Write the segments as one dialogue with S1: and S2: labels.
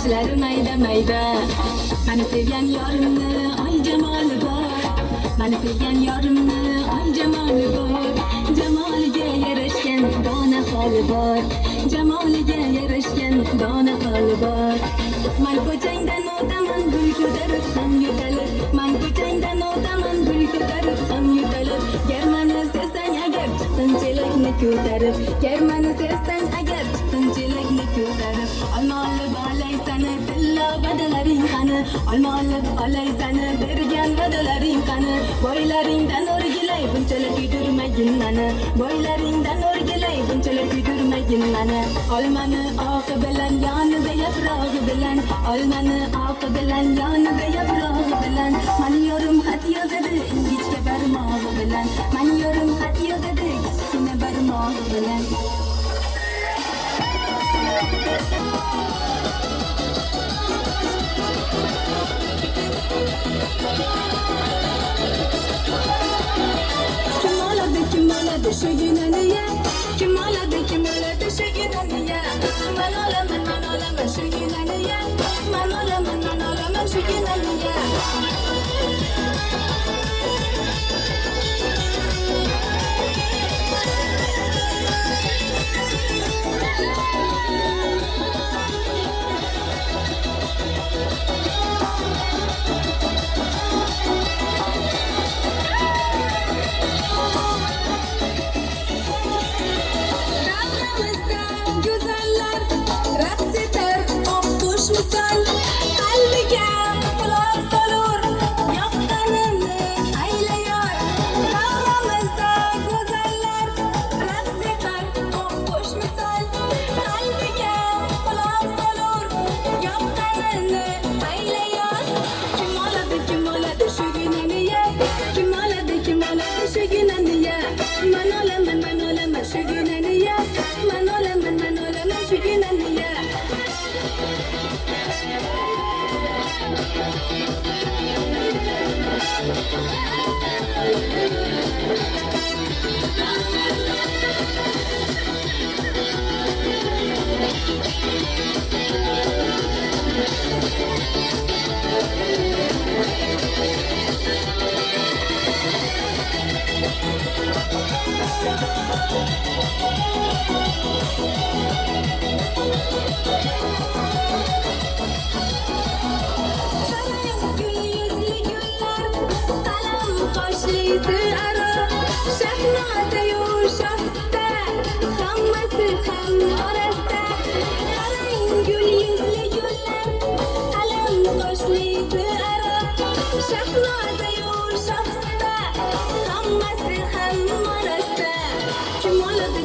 S1: Sochlari mayda mayda, mani sevgan yorimni oy jamoli bor. Mani sevgan yorimni ay jamoli bor, jamoliga yarashgan dona holi bor, jamoliga yarashgan dona holi bor. Man ko'changdan o'taman gul ko'tarib ham yo'talib, man ko'changdan o'taman gul ko'tarib ham yo'talib. Gar mani sevsang agar chiqsin chelakni ko'tarib, gar mani sevsang agar chiqsin chelakni ko'tarib. Olma olib olay sani tilla badalaring qani, olma olib olay sani bergan badalaring qani. Boylaringdan o'rgilay bunchalar kuydirmagin mani, boylaringdan o'rgilay bunchalar kuydirmagin mani. Olmani oqi bilan yonida yaprog'i bilan, olmani oqi bilan yonida yaprog'i bilan. Mani yorim xat yozadi ingichka barmog'i bilan, mani yorim xat yozadi kichkina barmog'i bilan. Kim oladi shu ginani ya, kim oladi shu ginani ya. Man olaman shu ginani ya, man olaman shu ginani ya.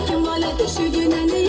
S1: Kim oladi shu ginani